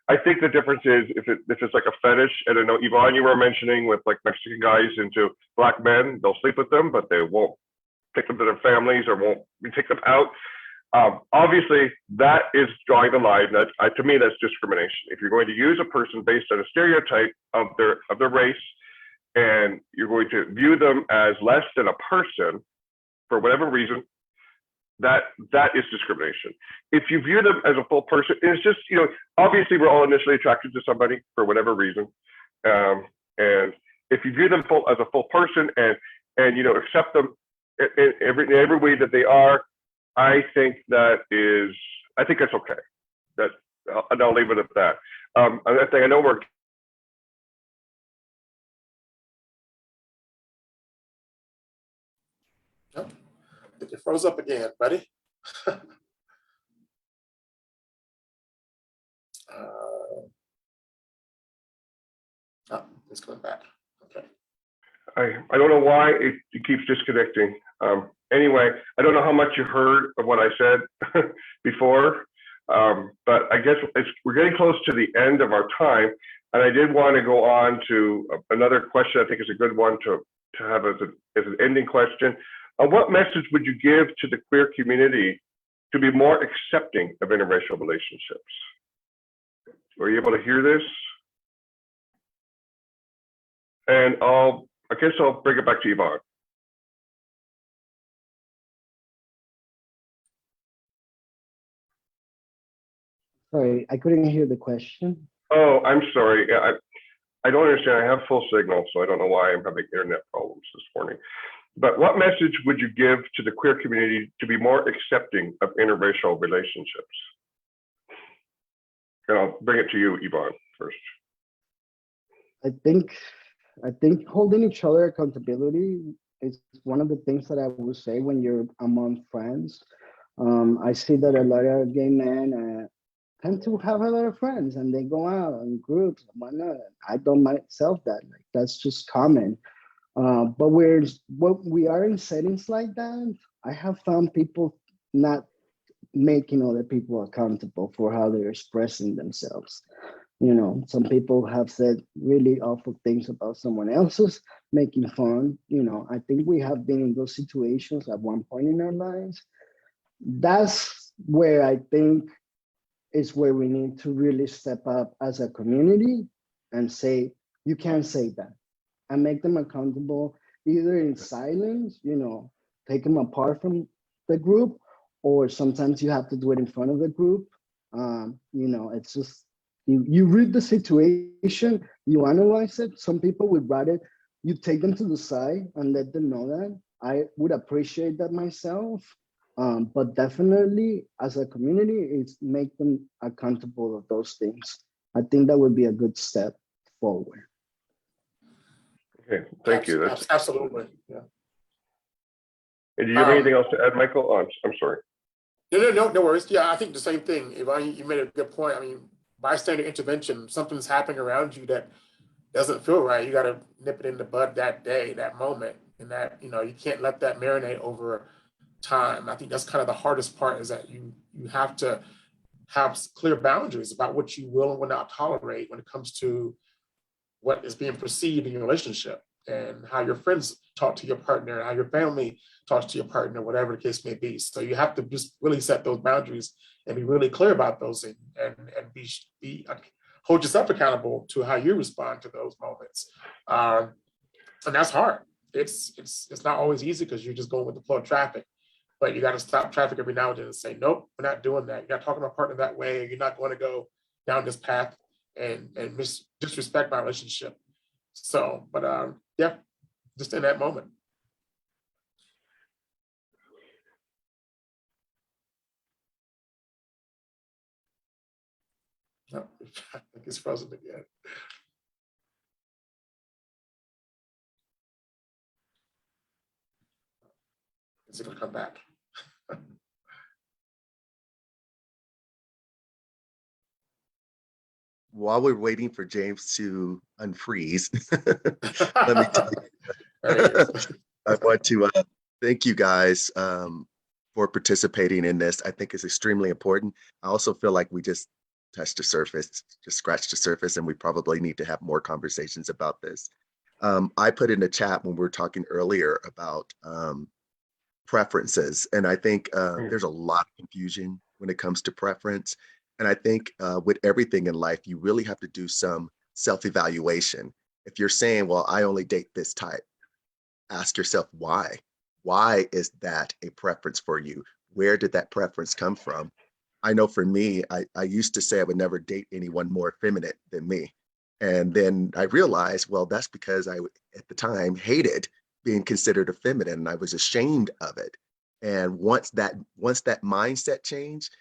I think the difference is if it's like a fetish, and I know Yvonne, you were mentioning with like Mexican guys into black men, they'll sleep with them, but they won't take them to their families or won't take them out. Obviously, that is drawing the line. That to me, that's discrimination. If you're going to use a person based on a stereotype of their race, and you're going to view them as less than a person for whatever reason, that is discrimination. If you view them as a full person, it's just, obviously we're all initially attracted to somebody for whatever reason, and if you view them as a full person and accept them in every way that they are, I think that's okay. And I'll leave it at that. I know we're. Oh, I think you froze up again, buddy. It's coming back. Okay. I don't know why it keeps disconnecting. Anyway, I don't know how much you heard of what I said before, but I guess we're getting close to the end of our time, and I did want to go on to another question. I think is a good one to have as an ending question. What message would you give to the queer community to be more accepting of interracial relationships? Were you able to hear this? And I guess I'll bring it back to Yvonne. Sorry, I couldn't hear the question. Oh, I'm sorry. Yeah, I don't understand. I have full signal, so I don't know why I'm having internet problems this morning. But what message would you give to the queer community to be more accepting of interracial relationships? And I'll bring it to you, Yvonne, first. I think holding each other accountability is one of the things that I would say when you're among friends. I see that a lot of gay men tend to have a lot of friends and they go out in groups and whatnot. I don't myself that, like, that's just common. But when we are in settings like that, I have found people not making other people accountable for how they're expressing themselves. Some people have said really awful things about someone else's, making fun. I think we have been in those situations at one point in our lives. That's where I think is where we need to really step up as a community and say, you can't say that, and make them accountable either in silence, take them apart from the group, or sometimes you have to do it in front of the group. It's just, you read the situation, you analyze it. Some people would rather you take them to the side and let them know that. I would appreciate that myself. But definitely as a community, it's make them accountable of those things. I think that would be a good step forward. Okay, thank you. Absolutely, yeah. And do you have anything else to add, Michael? Oh, I'm sorry. No worries. Yeah, I think the same thing. Yvonne, you made a good point. I mean, bystander intervention, something's happening around you that doesn't feel right. You got to nip it in the bud that day, that moment, and that, you can't let that marinate over time. I think that's kind of the hardest part, is that you have to have clear boundaries about what you will and will not tolerate when it comes to what is being perceived in your relationship, and how your friends talk to your partner, how your family talks to your partner, whatever the case may be. So you have to just really set those boundaries and be really clear about those, and be hold yourself accountable to how you respond to those moments. And that's hard. It's not always easy, because you're just going with the flow of traffic. But you got to stop traffic every now and then and say, nope, we're not doing that. You're not talking to my partner that way. You're not going to go down this path and disrespect my relationship. So, but yeah, just in that moment. Oh, I think it's frozen again. Is it gonna come back? While we're waiting for James to unfreeze, let me tell There he is. I want to thank you guys for participating in this. I think it's extremely important. I also feel like we just touched the surface, just scratched the surface, and we probably need to have more conversations about this. I put in the chat when we were talking earlier about preferences, and I think there's a lot of confusion when it comes to preference. And I think with everything in life, you really have to do some self-evaluation. If you're saying, well, I only date this type, ask yourself why. Why is that a preference for you? Where did that preference come from? I know for me, I used to say I would never date anyone more effeminate than me. And then I realized, well, that's because I, at the time, hated being considered effeminate, and I was ashamed of it. And once that mindset changed,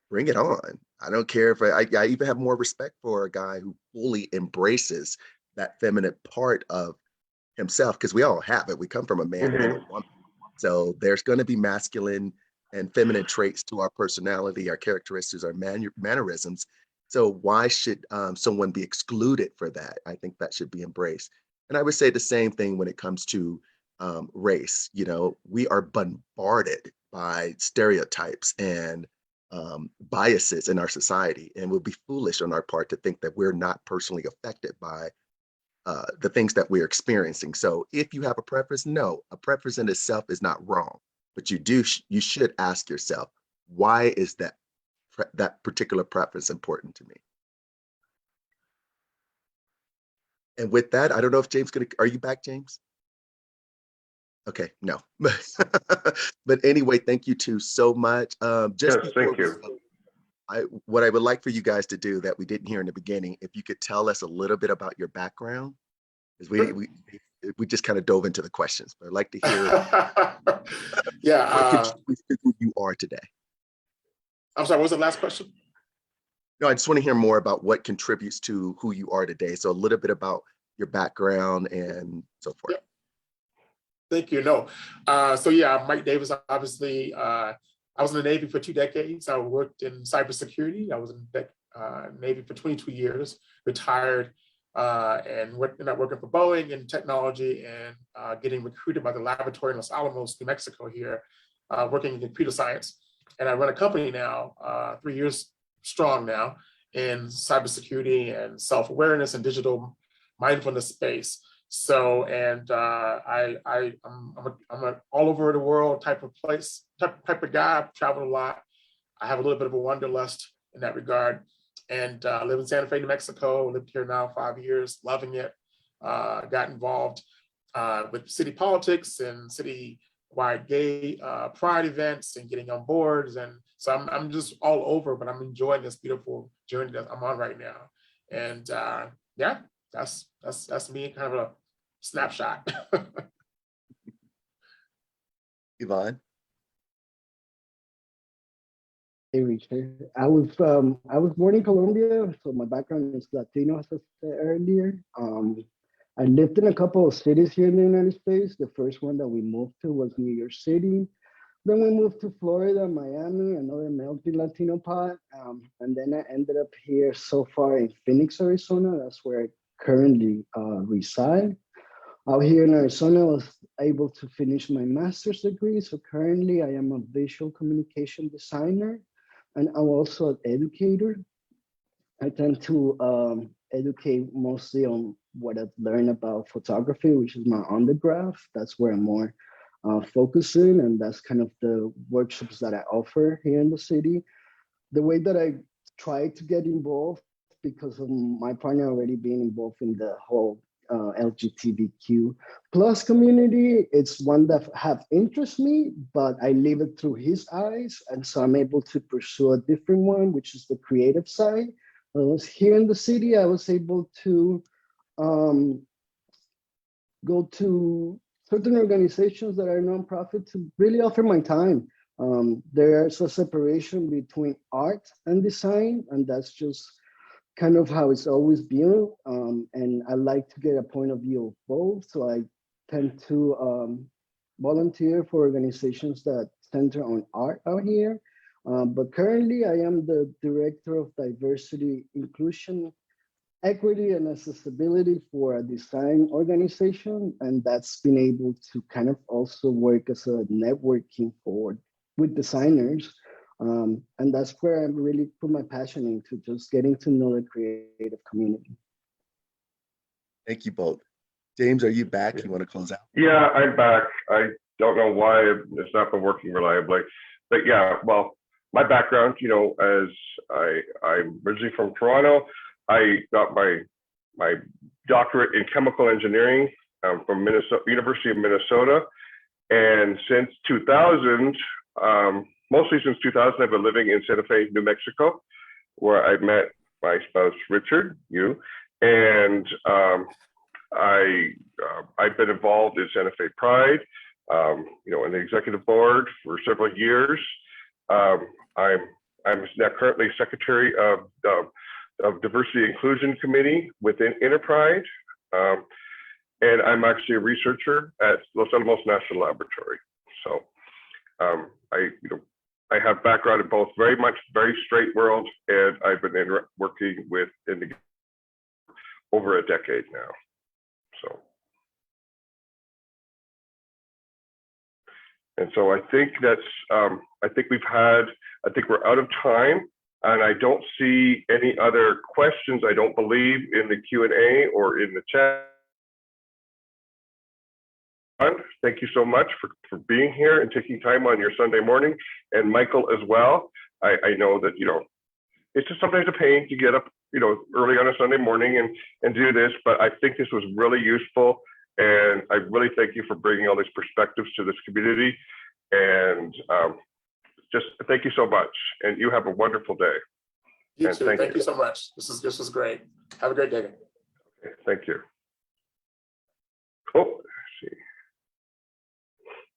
bring it on. I don't care if I even have more respect for a guy who fully embraces that feminine part of himself, because we all have it. We come from a man and a woman. So there's going to be masculine and feminine traits to our personality, our characteristics, our mannerisms. So why should someone be excluded for that? I think that should be embraced. And I would say the same thing when it comes to race. You know, we are bombarded by stereotypes and biases in our society, and it would be foolish on our part to think that we're not personally affected by the things that we're experiencing. So if you have a preference, no, a preference in itself is not wrong, but you should ask yourself, why is that particular preference important to me? And with that, I don't know if James are you back, James? Okay, no. But anyway, thank you two so much. Just Yes, before thank you. what I would like for you guys to do that we didn't hear in the beginning, if you could tell us a little bit about your background, because we just kind of dove into the questions, but I'd like to hear Yeah. what contributes to who you are today. I'm sorry, what was the last question? No, I just want to hear more about what contributes to who you are today. So a little bit about your background and so forth. Yeah. Thank you. No. So yeah, Mike Davis, obviously, I was in the Navy for 2 decades. I worked in cybersecurity. I was in the Navy for 22 years, retired, and ended up working for Boeing in technology and getting recruited by the laboratory in Los Alamos, New Mexico here, working in computer science. And I run a company now, 3 years strong now, in cybersecurity and self-awareness and digital mindfulness space. So, and I'm a all over the world type of guy. I've traveled a lot. I have a little bit of a wanderlust in that regard, and live in Santa Fe, New Mexico. Lived here now 5 years, loving it. Got involved with city politics and city-wide gay pride events and getting on boards, and so I'm just all over. But I'm enjoying this beautiful journey that I'm on right now, and yeah. That's me, kind of a snapshot. Yvonne? Hey, Richard. I was born in Colombia, so my background is Latino, as I said earlier. I lived in a couple of cities here in the United States. The first one that we moved to was New York City. Then we moved to Florida, Miami, another melting Latino pot. And then I ended up here so far in Phoenix, Arizona. That's where I currently reside. Out here in Arizona, I was able to finish my master's degree. So currently I am a visual communication designer, and I'm also an educator. I tend to educate mostly on what I've learned about photography, which is my undergrad. That's where I'm more focusing, and that's kind of the workshops that I offer here in the city. The way that I try to get involved, because of my partner already being involved in the whole LGBTQ plus community, it's one that have interest me, but I live it through his eyes, and so I'm able to pursue a different one, which is the creative side. When I was here in the city, I was able to go to certain organizations that are nonprofit to really offer my time. There's a separation between art and design, and that's just kind of how it's always been. And I like to get a point of view of both. So I tend to volunteer for organizations that center on art out here. But currently I am the Director of Diversity, Inclusion, Equity and Accessibility for a design organization. And that's been able to kind of also work as a networking with designers. And that's where I really put my passion into, just getting to know the creative community. Thank you both. James, are you back? You want to close out? Yeah, I'm back. I don't know why it's not been working reliably, but yeah, well, my background, as I'm originally from Toronto. I got my doctorate in chemical engineering from University of Minnesota. And since 2000, mostly since 2000, I've been living in Santa Fe, New Mexico, where I met my spouse, Richard, and I've been involved in Santa Fe Pride, in the executive board for several years. I'm now currently secretary of Diversity Inclusion Committee within InterPride, and I'm actually a researcher at Los Alamos National Laboratory. So I have background in both very straight world, and I've been working with over a decade now. So, and so I think that's I think we're out of time. And I don't see any other questions, I don't believe, in the Q&A or in the chat. Thank you so much for being here and taking time on your Sunday morning. And Michael as well. I know that, it's just sometimes a pain to get up, early on a Sunday morning and do this, but I think this was really useful. And I really thank you for bringing all these perspectives to this community. And just thank you so much, and you have a wonderful day. You too. Thank you so much. This was great. Have a great day. Okay, thank you. Cool.